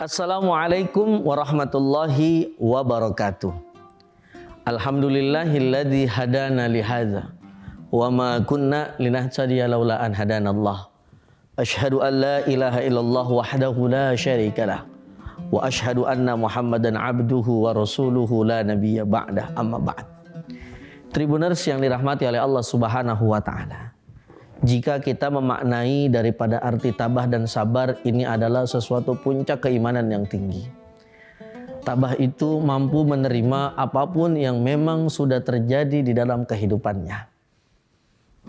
Assalamualaikum warahmatullahi wabarakatuh. Alhamdulillahilladzi hadana lihadza wa ma kunna linahtadiya laula an hadanallah. Asyhadu an la ilaha illallah wahdahu la syarikalah wa asyhadu anna Muhammadan abduhu wa rasuluhu la nabiyya ba'dah, amma ba'd. Tribuners yang dirahmati oleh Allah Subhanahu wa taala. Jika kita memaknai daripada arti tabah dan sabar, ini adalah sesuatu puncak keimanan yang tinggi. Tabah itu mampu menerima apapun yang memang sudah terjadi di dalam kehidupannya.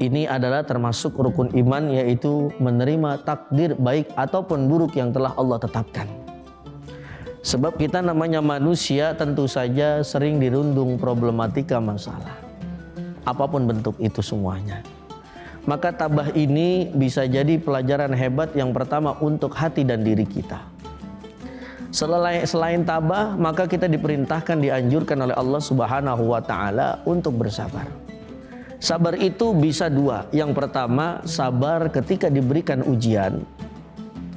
Ini adalah termasuk rukun iman, yaitu menerima takdir baik ataupun buruk yang telah Allah tetapkan. Sebab kita namanya manusia tentu saja sering dirundung problematika masalah, apapun bentuk itu semuanya. Maka tabah ini bisa jadi pelajaran hebat yang pertama untuk hati dan diri kita. Selain tabah, maka kita diperintahkan, dianjurkan oleh Allah Subhanahu wa taala untuk bersabar. Sabar itu bisa dua. Yang pertama, sabar ketika diberikan ujian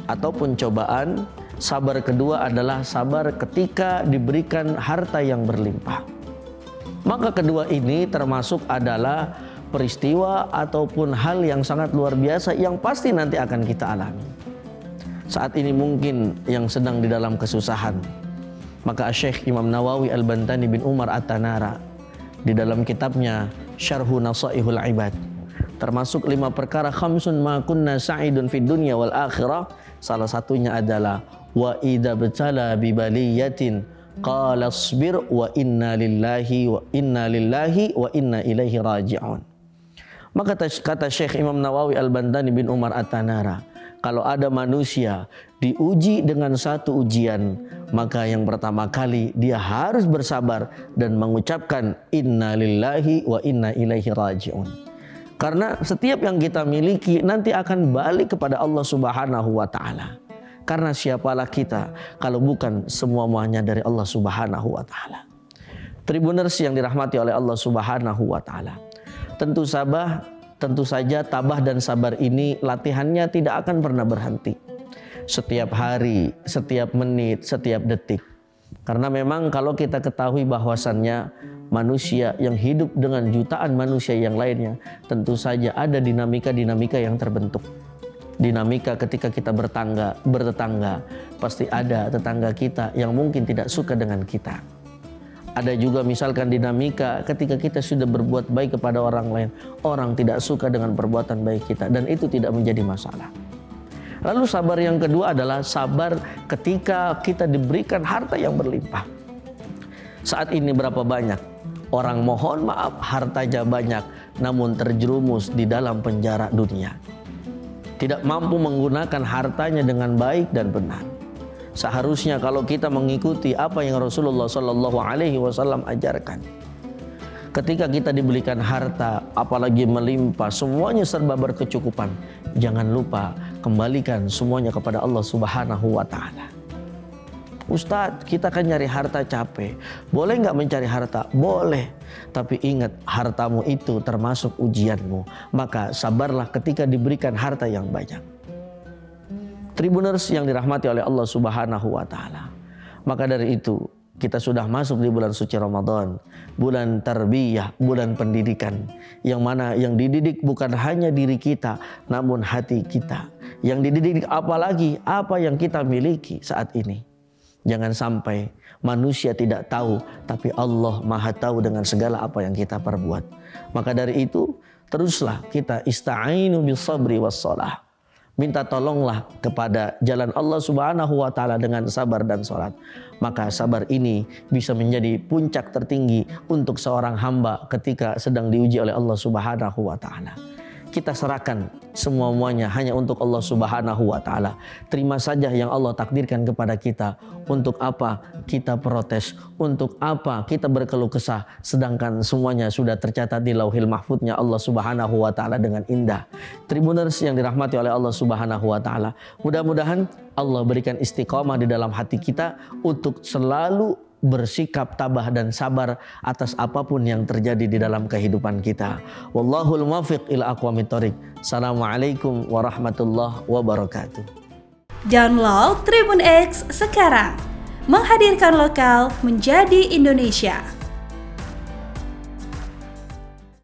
ataupun cobaan. Sabar kedua adalah sabar ketika diberikan harta yang berlimpah. Maka kedua ini termasuk adalah peristiwa ataupun hal yang sangat luar biasa yang pasti nanti akan kita alami. Saat ini mungkin yang sedang di dalam kesusahan, maka Syekh Imam Nawawi Al-Bantani bin Umar At-Tanara di dalam kitabnya Syarhu Nasaihul Ibad, termasuk 5 perkara khamsun ma kunna sa'idun fid dunya wal akhirah, salah satunya adalah wa idza btala bi baliyatin qala asbir wa inna lillahi wa inna ilaihi raji'un. Maka kata Syekh Imam Nawawi Al-Bantani bin Umar At-Tanara, kalau ada manusia diuji dengan satu ujian, maka yang pertama kali dia harus bersabar dan mengucapkan inna lillahi wa inna ilaihi raji'un. Karena setiap yang kita miliki nanti akan balik kepada Allah Subhanahu wa taala. Karena siapalah kita kalau bukan semua-muanya dari Allah Subhanahu wa taala. Tribuners yang dirahmati oleh Allah Subhanahu wa taala. Tentu saja tabah dan sabar ini latihannya tidak akan pernah berhenti. Setiap hari, setiap menit, setiap detik. Karena memang kalau kita ketahui bahwasannya manusia yang hidup dengan jutaan manusia yang lainnya, tentu saja ada dinamika-dinamika yang terbentuk. Dinamika ketika kita bertetangga, pasti ada tetangga kita yang mungkin tidak suka dengan kita. Ada juga misalkan dinamika ketika kita sudah berbuat baik kepada orang lain, orang tidak suka dengan perbuatan baik kita, dan itu tidak menjadi masalah. Lalu sabar yang kedua adalah sabar ketika kita diberikan harta yang berlimpah. Saat ini berapa banyak orang mohon maaf hartanya banyak namun terjerumus di dalam penjara dunia. Tidak mampu menggunakan hartanya dengan baik dan benar. Seharusnya kalau kita mengikuti apa yang Rasulullah SAW ajarkan, ketika kita diberikan harta, apalagi melimpah, semuanya serba berkecukupan, jangan lupa kembalikan semuanya kepada Allah Subhanahu wa taala. Ustadz, kita kan nyari harta capek. Boleh nggak mencari harta? Boleh. Tapi ingat, hartamu itu termasuk ujianmu. Maka sabarlah ketika diberikan harta yang banyak. Tribuners yang dirahmati oleh Allah Subhanahu wa taala. Maka dari itu, kita sudah masuk di bulan suci Ramadan, bulan tarbiyah, bulan pendidikan, yang mana yang dididik bukan hanya diri kita, namun hati kita. Yang dididik apalagi apa yang kita miliki saat ini. Jangan sampai manusia tidak tahu, tapi Allah Maha tahu dengan segala apa yang kita perbuat. Maka dari itu, teruslah kita ista'inu bis sabri was shalah. Minta tolonglah kepada jalan Allah Subhanahu wa taala dengan sabar dan salat. Maka sabar ini bisa menjadi puncak tertinggi untuk seorang hamba ketika sedang diuji oleh Allah Subhanahu wa taala. Kita serahkan semua-muanya hanya untuk Allah Subhanahu wa taala. Terima saja yang Allah takdirkan kepada kita. Untuk apa kita protes? Untuk apa kita berkeluh kesah? Sedangkan semuanya sudah tercatat di Lauhil Mahfudnya Allah Subhanahu wa taala dengan indah. Tribuners yang dirahmati oleh Allah Subhanahu wa taala, mudah-mudahan Allah berikan istiqomah di dalam hati kita untuk selalu bersikap tabah dan sabar atas apapun yang terjadi di dalam kehidupan kita. Wallahul muwaffiq ila aqwamit thoriq. Assalamualaikum warahmatullahi wabarakatuh. Download Tribun X sekarang. Menghadirkan lokal menjadi Indonesia.